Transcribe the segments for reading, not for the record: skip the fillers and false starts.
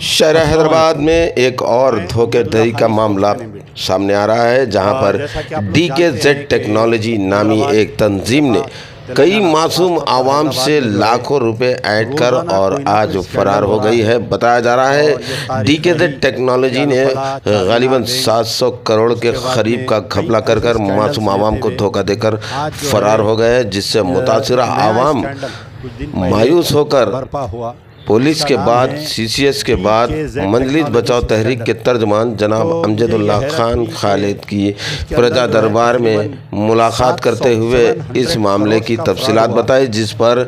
शहर हैदराबाद में एक और धोखाधड़ी का मामला सामने आ रहा है, जहां पर DKZ टेक्नोलॉजी नामी एक तंजीम ने कई मासूम आवाम से लाखों रुपए ऐड कर और आज फरार हो गई है। बताया जा रहा है DKZ टेक्नोलॉजी ने गालिबन 700 करोड़ के करीब का घपला कर मासूम आवाम को धोखा देकर फरार हो गए, जिससे मुतासिरा आवाम मायूस होकर पुलिस के बाद CCS के बाद मंजलिस बचाओ तहरीक के तर्जमान जनाब अमजदुल्लाह खान खालिद की प्रजा दरबार में मुलाकात करते हुए इस मामले की तफसीलात बताई, जिस पर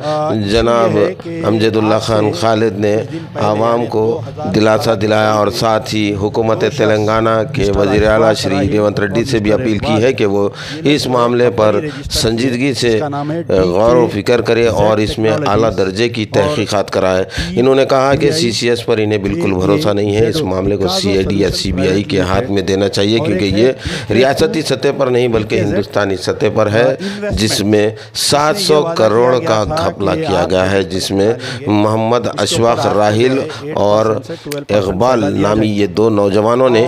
जनाब अमजदुल्लाह खान खालिद ने आवाम को दिलासा दिलाया और साथ ही हुकूमत तेलंगाना के वज़ीर आला श्री रेवंत रेड्डी से भी अपील की है कि वो इस मामले पर संजीदगी से गौर व फिक्र करे और इसमें आला दर्जे की तहकीकात कराए। इन्होंने कहा कि CCS पर इन्हें बिल्कुल भरोसा नहीं है, इस मामले को CID या CBI के हाथ में देना चाहिए, क्योंकि ये रियासती सतह पर नहीं बल्कि हिंदुस्तानी सतह पर है, जिसमें 700 करोड़ का घपला किया गया है, जिसमें मोहम्मद अशफाक राहिल और इकबाल नामी ये दो नौजवानों ने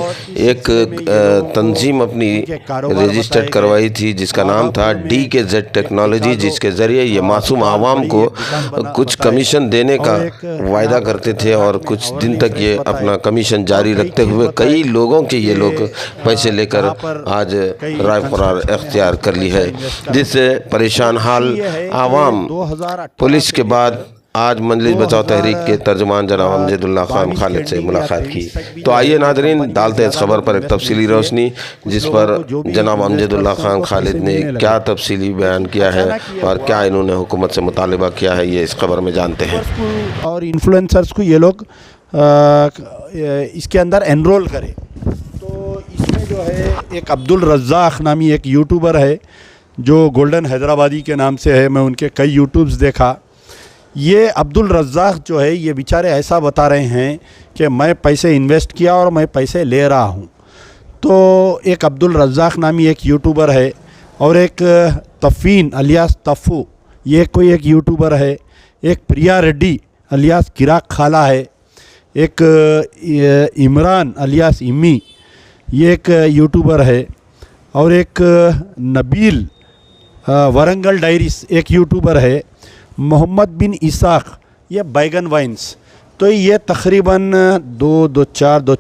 एक तंजीम अपनी रजिस्टर्ड करवाई थी, जिसका नाम था DKZ टेक्नोलॉजी, जिसके ज़रिए ये मासूम आवाम को कुछ कमीशन देने का वायदा करते थे और कुछ दिन तक ये अपना कमीशन जारी रखते हुए कई लोगों के ये लोग पैसे लेकर आज राय फरार इख्तियार कर ली है, जिससे परेशान हाल आवाम पुलिस के बाद आज मंजलिस बचाओ तहरीक के तर्जुमान जनाब अमजदुल्लाह खान खालिद से मुलाकात की। तो आइए नादरीन, डालते हैं इस खबर पर एक तफसीली रोशनी, जिस पर जनाब अमजदुल्लाह खान खालिद ने क्या तफसीली बयान किया है और क्या इन्होंने हुकूमत से मुतालिबा किया है, ये इस खबर में जानते हैं। और इन्फ्लुएंसर्स को ये लोग इसके अंदर एनरोल करें। तो इसमें जो है एक अब्दुल रज़्ज़ाक नामी एक यूट्यूबर है जो गोल्डन हैदराबादी के नाम से है, मैं उनके कई यूट्यूब्स देखा। ये अब्दुल रज़्ज़ाक जो है ये बेचारे ऐसा बता रहे हैं कि मैं पैसे इन्वेस्ट किया और मैं पैसे ले रहा हूँ। तो एक अब्दुल रज़्ज़ाक नामी एक यूट्यूबर है और एक तफ़ीन अलियास तफ़ू ये कोई एक यूट्यूबर है, एक प्रिया रेड्डी अलियास किराक खाला है, एक इमरान अलियास इम्मी ये एक यूट्यूबर है, और एक नबील वरंगल डायरीज एक यूट्यूबर है, मोहम्मद बिन इसाक ये बैगन वाइन्स। तो ये तकरीबन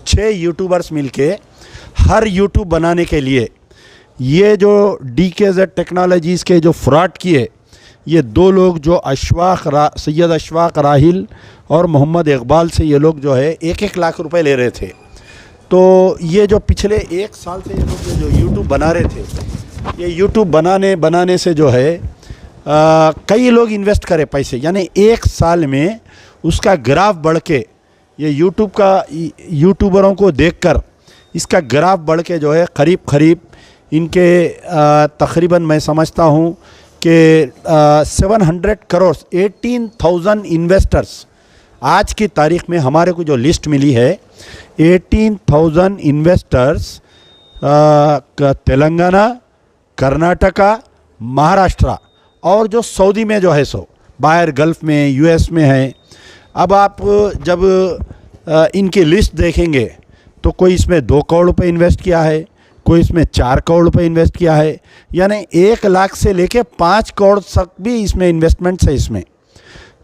6 यूट्यूबर्स मिलके हर यूट्यूब बनाने के लिए ये जो DKZ टेक्नोलॉजीज़ के जो फ्रॉड किए ये दो लोग जो सैयद अशफाक राहिल और मोहम्मद इकबाल से ये लोग जो है 1-1 लाख रुपए ले रहे थे। तो ये जो पिछले 1 साल से ये लोग जो यूट्यूब बना रहे थे, ये यूट्यूब बनाने से जो है कई लोग इन्वेस्ट करें पैसे, यानी 1 साल में उसका ग्राफ बढ़ के ये यूट्यूबरों को देखकर इसका ग्राफ बढ़ के जो है करीब इनके तकरीबन मैं समझता हूँ कि 700 करोड़ 18,000 इन्वेस्टर्स आज की तारीख में हमारे को जो लिस्ट मिली है 18,000 इन्वेस्टर्स तेलंगाना, कर्नाटका, महाराष्ट्र और जो सऊदी में जो है सो बाहर गल्फ़ में US में है। अब आप जब इनकी लिस्ट देखेंगे तो कोई इसमें 2 करोड़ रुपए इन्वेस्ट किया है, कोई इसमें 4 करोड़ रुपए इन्वेस्ट किया है, यानी 1 लाख से लेके 5 करोड़ तक भी इसमें इन्वेस्टमेंट्स है इसमें।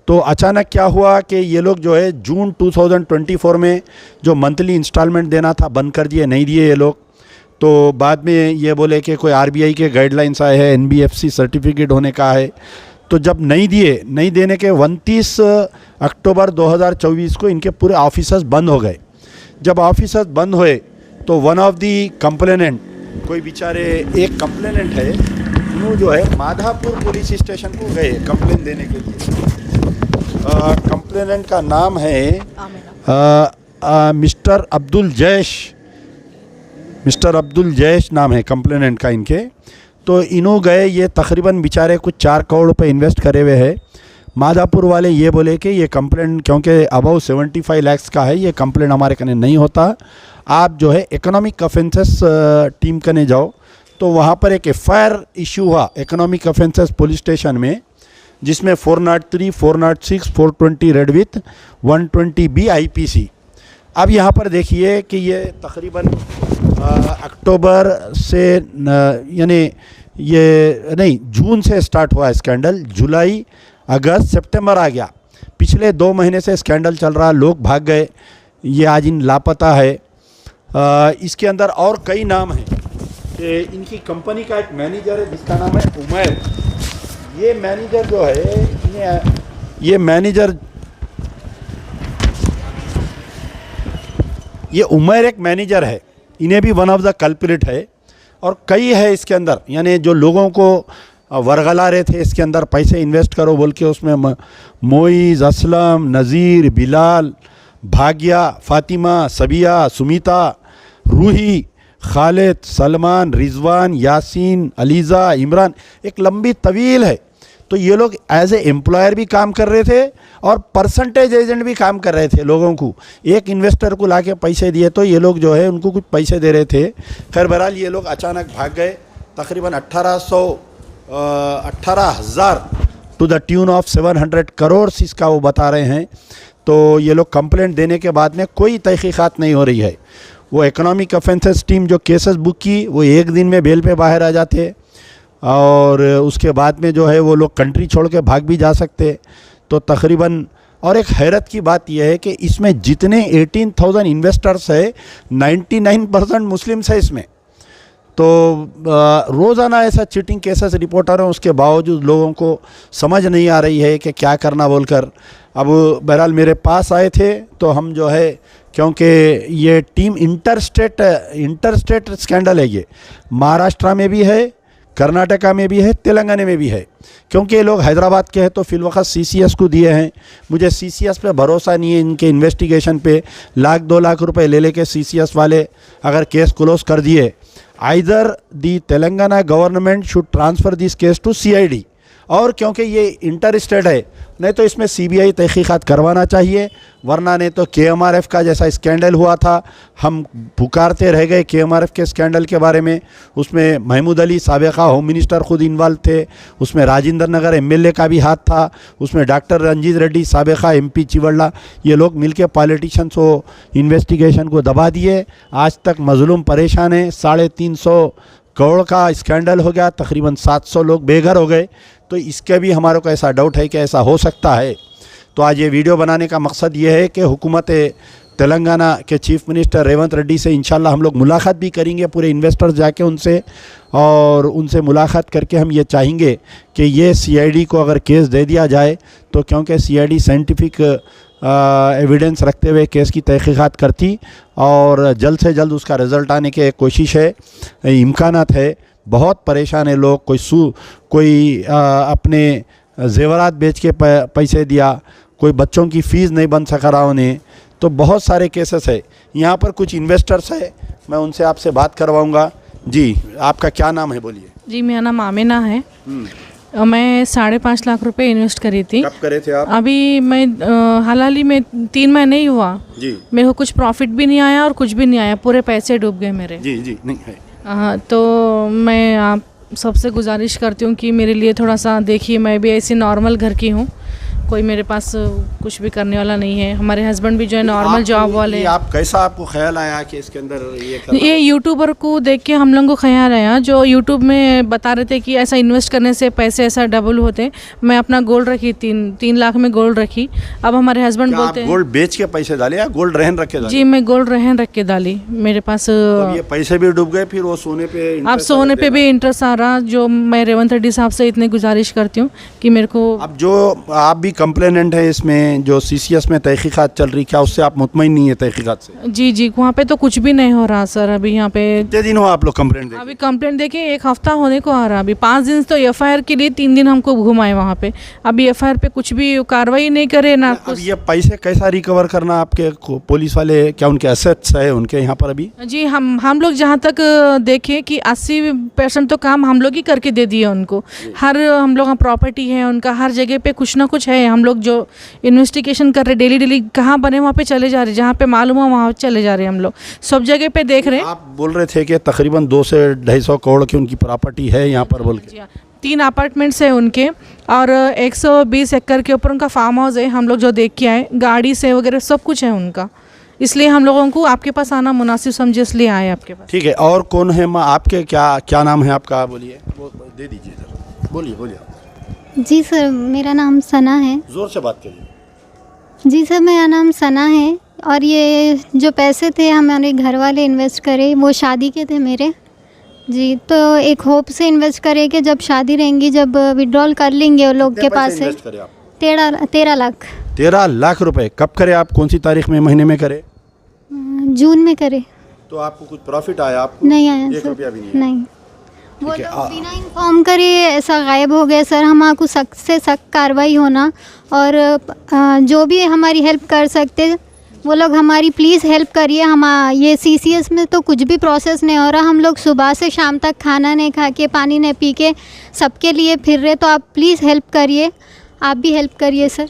तो अचानक क्या हुआ कि ये लोग जो है जून 2024 में जो मंथली इंस्टॉलमेंट देना था बंद कर दिए, नहीं दिए ये लोग। तो बाद में ये बोले कि कोई RBI के गाइडलाइंस आए हैं, NBFC सर्टिफिकेट होने का है। तो जब नहीं देने के 29 अक्टूबर 2024 को इनके पूरे ऑफिसर्स बंद हो गए। जब ऑफिसर्स बंद हुए तो वन ऑफ दी कंप्लेनेंट कोई बेचारे एक कंप्लेनेंट है, वो जो है माधापुर पुलिस स्टेशन को गए कंप्लेन देने के लिए। कंप्लेनेंट का नाम है मिस्टर अब्दुल जैश नाम है कंप्लेनेंट का इनके। तो इन्हों गए, ये तकरीबन बेचारे कुछ 4 करोड़ रुपए इन्वेस्ट करे हुए हैं। माधापुर वाले ये बोले कि ये कंप्लेंट क्योंकि अबाउ 75 लाख का है, ये कंप्लेंट हमारे कने नहीं होता, आप जो है इकोनॉमिक ऑफेंसेस टीम कने जाओ। तो वहाँ पर एक FIR इशू हुआ इकोनॉमिक ऑफेंसेस पुलिस स्टेशन में, जिसमें 403, 406, 420 रेड विथ 120B IPC अब यहाँ पर देखिए कि ये तकरीबन अक्टूबर से यानी ये नहीं जून से स्टार्ट हुआ स्कैंडल, जुलाई अगस्त सितंबर आ गया, पिछले 2 महीने से स्कैंडल चल रहा, लोग भाग गए, ये आज इन लापता है। इसके अंदर और कई नाम हैं। इनकी कंपनी का एक मैनेजर है जिसका नाम है उमैर। ये मैनेजर जो है ये उमैर एक मैनेजर है, इन्हें भी वन ऑफ द कल्प्रिट है। और कई है इसके अंदर, यानी जो लोगों को वरगला रहे थे इसके अंदर पैसे इन्वेस्ट करो बोल के, उसमें मोइज़, असलम, नज़ीर, बिलाल, भाग्या, फातिमा, सबिया, सुमिता, रूही, खालिद, सलमान, रिजवान, यासीन, अलीज़ा, इमरान, एक लंबी तवील है। तो ये लोग एज ए एम्प्लॉयर भी काम कर रहे थे और परसेंटेज एजेंट भी काम कर रहे थे। लोगों को एक इन्वेस्टर को लाके पैसे दिए तो ये लोग जो है उनको कुछ पैसे दे रहे थे। खैर बहरहाल ये लोग अचानक भाग गए। तकरीबन 18,000 to the tune of 700 crore इसका वो बता रहे हैं। तो ये लोग कंप्लेंट देने के बाद में कोई तहकीकात नहीं हो रही है। वो इकोनॉमिक ऑफेंसेस टीम जो केसेस बुक की वो एक दिन में बेल पे बाहर आ जाते और उसके बाद में जो है वो लोग कंट्री छोड़ के भाग भी जा सकते। तो तकरीबन, और एक हैरत की बात यह है कि इसमें जितने 18,000 इन्वेस्टर्स है 99% मुस्लिम्स है इसमें। तो रोज़ाना ऐसा चीटिंग केसेस रिपोर्टर हैं, उसके बावजूद लोगों को समझ नहीं आ रही है कि क्या करना बोलकर। अब बहरहाल मेरे पास आए थे तो हम जो है, क्योंकि ये टीम इंटरस्टेट स्कैंडल है, ये महाराष्ट्र में भी है, कर्नाटका में भी है, तेलंगाना में भी है। क्योंकि ये लोग हैदराबाद के हैं तो फिलवक्त CCS को दिए हैं। मुझे CCS पे भरोसा नहीं है, इनके इन्वेस्टिगेशन पे 1-2 लाख रुपए ले लेके CCS वाले अगर केस क्लोज कर दिए, either the Telangana government should transfer this case to CID। और क्योंकि ये इंटर स्टेट है, नहीं तो इसमें CBI तहकीकात करवाना चाहिए, वरना नहीं तो KMRF का जैसा स्कैंडल हुआ था, हम पुकारते रह गए KMRF के स्कैंडल के बारे में। उसमें महमूद अली साबिक़ा होम मिनिस्टर ख़ुद इन्वॉल्व थे, उसमें राजेंद्र नगर MLA का भी हाथ था, उसमें डॉक्टर रंजीत रेड्डी साबिक़ा MP चिवड़ला, ये लोग मिलके पॉलिटिशियंस को इन्वेस्टिगेशन को दबा दिए। आज तक मज़लूम परेशान है। 350 करोड़ का स्कैंडल हो गया, तकरीबन 700 लोग बेघर हो गए। तो इसके भी हमारे को ऐसा डाउट है कि ऐसा हो सकता है। तो आज ये वीडियो बनाने का मकसद ये है कि हुकूमत तेलंगाना के चीफ मिनिस्टर रेवंत रेड्डी से इंशाल्लाह हम लोग मुलाकात भी करेंगे, पूरे इन्वेस्टर्स जाके उनसे, और उनसे मुलाकात करके हम ये चाहेंगे कि ये CID को अगर केस दे दिया जाए तो, क्योंकि CID साइंटिफिक एविडेंस रखते हुए केस की तहकीकात करती और जल्द से जल्द उसका रिज़ल्ट आने की कोशिश है, इम्कानात है। बहुत परेशान है लोग, कोई अपने जेवरात बेच के पैसे दिया, कोई बच्चों की फ़ीस नहीं बन सका रहा उन्हें। तो बहुत सारे केसेस है। यहाँ पर कुछ इन्वेस्टर्स है, मैं उनसे आपसे बात करवाऊँगा। जी, आपका क्या नाम है बोलिए? जी, मेरा नाम आमिना है। मैं 5.5 लाख रुपए इन्वेस्ट करी थी। कब करे थे आप? अभी मैं हाल ही में 3 महीने ही हुआ जी। मेरे को कुछ प्रॉफिट भी नहीं आया और कुछ भी नहीं आया, पूरे पैसे डूब गए मेरे। जी जी, नहीं है। तो मैं आप सबसे गुजारिश करती हूँ कि मेरे लिए थोड़ा सा देखिए। मैं भी ऐसी नॉर्मल घर की हूँ, कोई मेरे पास कुछ भी करने वाला नहीं है। हमारे हस्बैंड भी जो है नॉर्मल जॉब वाले। आप कैसा, आपको ख्याल आया कि इसके अंदर ये यूट्यूबर को देख के हम लोगों को ख्याल आया, जो यूट्यूब में बता रहे थे कि ऐसा इन्वेस्ट करने से पैसे ऐसा डबल होते। मैं अपना गोल्ड रखी, 3 लाख में गोल्ड रखी। अब हमारे हस्बैंड बोलते हैं गोल्ड बेच के पैसे डाले या गोल्ड रहन रख के डाले? जी, मैं गोल्ड रहन रख के डाली। मेरे पास तो ये पैसे भी डूब गए, फिर वो सोने पे, अब सोने पे भी इंटरेस्ट आ रहा। जो मैं रेवंत रेड्डी साहब से इतनी गुजारिश करती हूँ कि मेरे को, अब जो आप भी कंप्लेनेंट है इसमें, जो CCS में तहकीकात चल रही, क्या उससे आप मुतमईन नहीं है तहकीकात से? जी जी, वहाँ पे तो कुछ भी नहीं हो रहा सर। अभी यहाँ पे कितने दिन हो आप लोग कंप्लेंट देखे? अभी कंप्लेंट देके 1 हफ्ता होने को आ रहा। अभी 5 दिन तो FIR के लिए 3 दिन हमको घुमाए वहाँ पे। अभी FIR पे कुछ भी कार्रवाई नहीं करे ना कुछ। ये पैसे कैसा रिकवर करना? आपके पुलिस वाले क्या उनके एसेट्स है उनके यहाँ पर अभी? जी, हम लोग जहाँ तक देखें कि 80% तो काम हम लोग ही करके दे दिए उनको। हम लोग प्रॉपर्टी है उनका, हर जगह पे कुछ ना कुछ है। हम लोग जो इन्वेस्टिगेशन कर रहे डेली कहाँ बने वहाँ पे चले जा रहे, जहाँ पे मालूम हो वहाँ चले जा रहे हैं। हम लोग सब जगह पे देख रहे हैं। आप बोल रहे थे कि तकरीबन 200 से 250 करोड़ की उनकी प्रॉपर्टी है यहाँ पर बोल के। 3 अपार्टमेंट्स है उनके और 120 एकड़ के ऊपर उनका फार्म हाउस है। हम लोग जो देख के आए, गाड़ी से वगैरह सब कुछ है उनका। इसलिए हम लोगों को आपके पास आना मुनासिब समझे, इसलिए आए आपके पास। ठीक है, और कौन है माँ आपके, क्या नाम है आपका, बोलिए, वो दे दीजिए इधर, बोलिए आप। जी सर, मेरा नाम सना है। ज़ोर से बात करिए। जी सर, मेरा नाम सना है और ये जो पैसे थे हमारे घर वाले इन्वेस्ट करे, वो शादी के थे मेरे जी। तो एक होप से इन्वेस्ट करे कि जब शादी रहेंगी, जब विड्रॉल कर लेंगे वो लोग के पास से। 13 लाख। 13 लाख रुपए कब करे आप, कौन सी तारीख में, महीने में करे? जून में करे। तो आपको कुछ प्रॉफिट आया? आपको नहीं आया एक सर, रुपया भी नहीं? नहीं। वो लोग बिना इन्फॉर्म करे ऐसा गायब हो गए सर। हमारे सख्त से सख्त कार्रवाई होना, और जो भी हमारी हेल्प कर सकते वो लोग हमारी प्लीज़ हेल्प करिए। हम ये CCS में तो कुछ भी प्रोसेस नहीं हो रहा। हम लोग सुबह से शाम तक खाना नहीं खा के, पानी नहीं पी के सबके लिए फिर रहे। तो आप प्लीज़ हेल्प करिए, आप भी हेल्प करिए सर।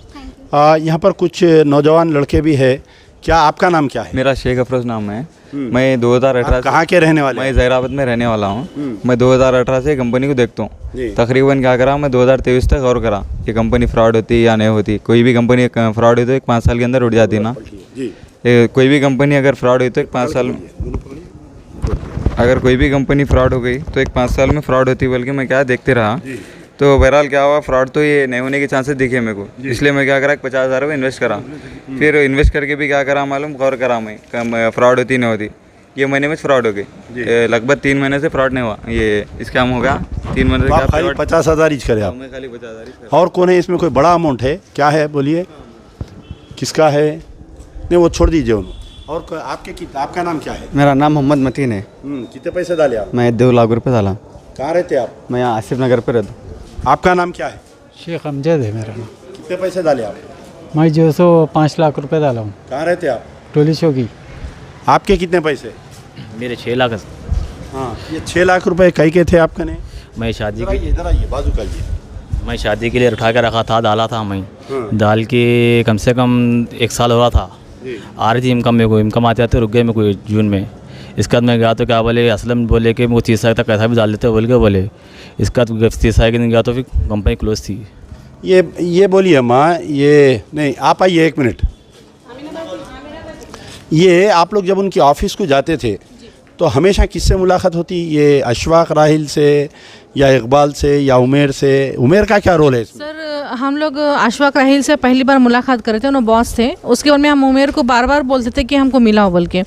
यहाँ पर कुछ नौजवान लड़के भी है। क्या आपका नाम क्या है? मेरा शेख अफरोज़ नाम है। मैं 2018 कहाँ के रहने वाले? मैं ज़हीराबाद में रहने वाला हूँ। मैं 2018 से कंपनी को देखता हूँ। तकरीबन क्या करा मैं 2023 तक गौर करा कि कंपनी फ्रॉड होती है या नहीं होती। कोई भी कंपनी फ्रॉड होती है तो 5 साल के अंदर उठ जाती है ना। कोई भी कंपनी अगर फ्रॉड हुई तो 5 साल में, अगर कोई भी कंपनी फ्रॉड हो गई तो 5 साल में फ्रॉड होती। बल्कि मैं क्या देखते रहा, तो बहरहाल क्या हुआ, फ्रॉड तो ये नहीं होने के चांसेस दिखे मेरे को। इसलिए मैं क्या करा, 50,000 रुपये इन्वेस्ट करा। फिर इन्वेस्ट करके भी क्या करा मालूम, गौर करा मैं फ्रॉड होती नहीं होती। ये महीने में फ्रॉड हो गई। लगभग 3 महीने से फ्रॉड नहीं हुआ, ये स्कैम हो गया। 3 महीने से खाली 50,000 ईच करे आप? मैं खाली 50,000। और कौन है इसमें? कोई बड़ा अमाउंट है? क्या है बोलिए, किसका है? नहीं वो छोड़ दीजिए उन्होंने। और आपका नाम क्या है? मेरा नाम मोहम्मद मतीन है। कितने पैसे डाले आप? मैं 2 लाख रुपये डाला। कहाँ रहते आप? मैं यहाँ आसिफ नगर पे रहता हूँ। आपका नाम क्या है? शेख अमजद है मेरा नाम। कितने पैसे डाले आप? मैं जो सो 5 लाख रुपए डाला हूँ। कहाँ रहते आप? टोली चौकी। आपके कितने पैसे? मेरे 6 लाख। हाँ, ये 6 लाख रुपए कई के थे आपके ने? मैं शादी के इधर आइए, बाजू करिए। मैं शादी के लिए उठा के रखा था, डाला था मैं। डाल के कम से कम 1 साल हो रहा था। आ रही थी इनकम, मेरे को इनकम आते आते रुक गए मेरे को जून में। इसके बाद मैं गया तो क्या बोले, असलम बोले कि वो 30 तक पैसा भी डाल देते बोल के बोले। इसका तो 30 के दिन गया तो फिर कंपनी क्लोज थी। ये बोलिए माँ, ये नहीं, आप आइए 1 मिनट। ये आप लोग जब उनकी ऑफिस को जाते थे तो हमेशा किससे मुलाकात होती? ये अशफाक राहिल से या इकबाल से या उमेर से? उमेर का क्या रोल है इसमें? सर हम लोग अशफाक राहिल से पहली बार मुलाकात करे थे, उन्होंने बॉस थे। उसके बाद में हम उमेर को बार बार बोलते थे कि हमको मिला हो बोल के,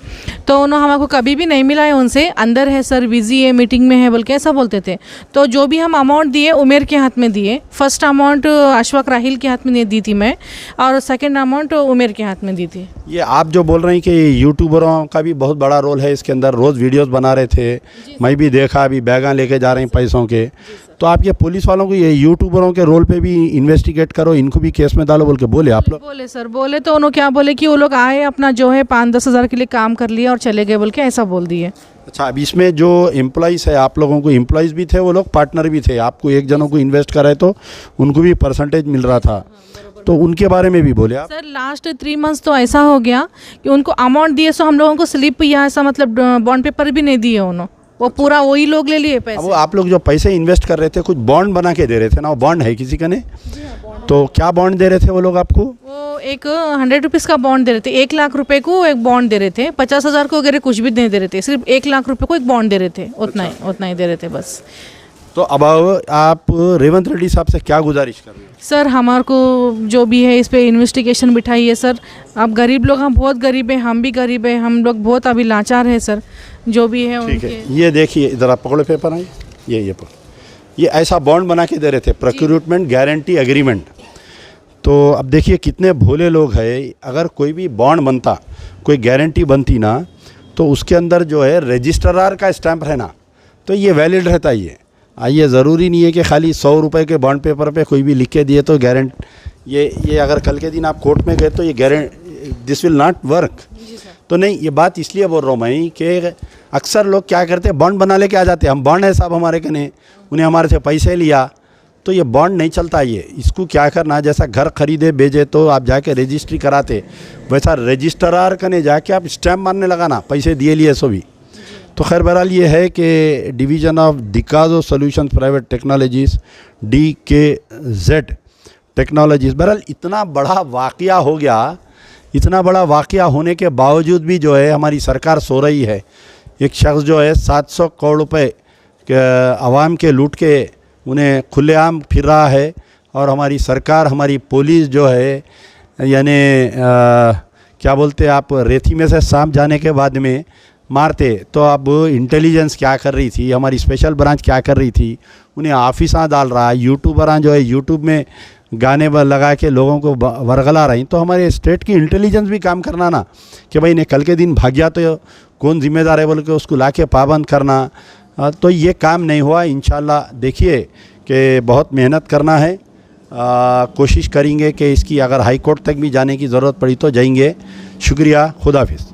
तो उन्होंने हमको कभी भी नहीं मिला है उनसे। अंदर है सर, बिजी है, मीटिंग में है बोल के ऐसा बोलते थे। तो जो भी हम अमाउंट दिए उमेर के हाथ में दिए। फर्स्ट अमाउंट अशफाक राहिल के हाथ में दी थी मैं, और सेकेंड अमाउंट उमेर के हाथ में दी थी। ये आप जो बोल रहे हैं कि यूट्यूबरों का भी बहुत बड़ा रोल है इसके अंदर, रोज़ वीडियोस बना रहे थे, मैं भी देखा, अभी बैगा लेके जा रहे हैं पैसों के। तो आप ये पुलिस वालों को ये यूट्यूबरों के रोल पे भी इन्वेस्टिगेट करो, इनको भी केस में डालो बोल के बोले आप लोग? बोले सर, बोले तो उन्होंने क्या बोले कि वो लोग आए, अपना जो है 5-10 हज़ार के लिए काम कर लिया और चले गए बोल के ऐसा बोल दिए। अच्छा, अब इसमें जो एम्प्लॉइज़ है, आप लोगों को एम्प्लॉइज़ भी थे, वो लोग पार्टनर भी थे। आपको एक जनों को इन्वेस्ट कराए तो उनको भी परसेंटेज मिल रहा था, तो उनके बारे में भी बोले आप? सर लास्ट 3 मंथ्स तो ऐसा हो गया कि उनको अमाउंट दिए सो हम लोगों को स्लिप या ऐसा मतलब बॉन्ड पेपर भी नहीं दिए उन्होंने। वो पूरा वही लोग ले लिए पैसे। अब आप लोग जो पैसे इन्वेस्ट कर रहे थे, कुछ बॉन्ड बना के दे रहे थे ना? वो बॉन्ड है किसी का ने? तो क्या बॉन्ड दे रहे थे वो लोग आपको? वो एक 100 रुपीज़ का बॉन्ड दे रहे थे। 1 लाख रुपए को एक बॉन्ड दे रहे थे। 50,000 को वगैरह कुछ भी नहीं दे रहे थे, सिर्फ 1 लाख रुपए को एक बॉन्ड दे रहे थे। उतना ही दे रहे थे बस। तो अब आप रेवंत रेड्डी साहब से क्या गुजारिश कर रहे हैं? सर हमारे को जो भी है इस पे इन्वेस्टिगेशन बिठाइए सर। अब गरीब लोग, हम बहुत गरीब हैं, हम भी गरीब हैं, हम लोग बहुत अभी लाचार है सर। जो भी है ठीक उनके। है, ये देखिए, इधर आप पकड़ो पेपर आए, ये पकड़ो। ये ऐसा बॉन्ड बना के दे रहे थे, प्रोक्यूरमेंट गारंटी एग्रीमेंट। तो अब देखिए कितने भोले लोग हैं। अगर कोई भी बॉन्ड बनता, कोई गारंटी बनती ना, तो उसके अंदर जो है रजिस्ट्रार का स्टैंप रहना, तो ये वैलिड रहता ही है। ये ज़रूरी नहीं है कि खाली 100 रुपये के बॉन्ड पेपर पे कोई भी लिख के दिए तो गारंट ये अगर कल के दिन आप कोर्ट में गए तो ये गारंट दिस विल नॉट वर्क। तो नहीं, ये बात इसलिए बोल रहा हूँ मैं कि अक्सर लोग क्या करते हैं, बॉन्ड बना लेके आ जाते हैं। हम बॉन्ड है साहब हमारे कने, उन्हें हमारे से पैसे लिया, तो ये बॉन्ड नहीं चलता। ये इसको क्या करना, जैसा घर खरीदे बेचे तो आप जाके रजिस्ट्री कराते, वैसा रजिस्ट्रार कने जाके आप स्टैम्प मारने लगाना, पैसे दिए लिए सो भी। तो खैर बहरहाल ये है कि डिवीज़न ऑफ डिकाजो solutions private technologies, DKZ technologies, बहरहाल इतना बड़ा वाक़या हो गया इतना बड़ा वाक़या होने के बावजूद भी जो है हमारी सरकार सो रही है। एक शख्स जो है 700 करोड़ रुपए के आवाम के लूट के उन्हें खुलेआम फिर रहा है, और हमारी सरकार, हमारी पुलिस जो है यानी क्या बोलते आप, रेती में से सांप जाने के बाद में मारते, तो अब इंटेलिजेंस क्या कर रही थी, हमारी स्पेशल ब्रांच क्या कर रही थी, उन्हें ऑफिसा डाल रहा है। यूट्यूबरां जो है यूट्यूब में गाने लगा के लोगों को वरगला रही। तो हमारे स्टेट की इंटेलिजेंस भी काम करना ना, कि भाई ने कल के दिन भाग गया तो कौन जिम्मेदार है बोल के उसको लाके पाबंद करना। तो ये काम नहीं हुआ। इंशाल्लाह देखिए कि बहुत मेहनत करना है, कोशिश करेंगे कि इसकी अगर हाई कोर्ट तक भी जाने की ज़रूरत पड़ी तो जाएंगे। शुक्रिया, खुदा हाफिज़।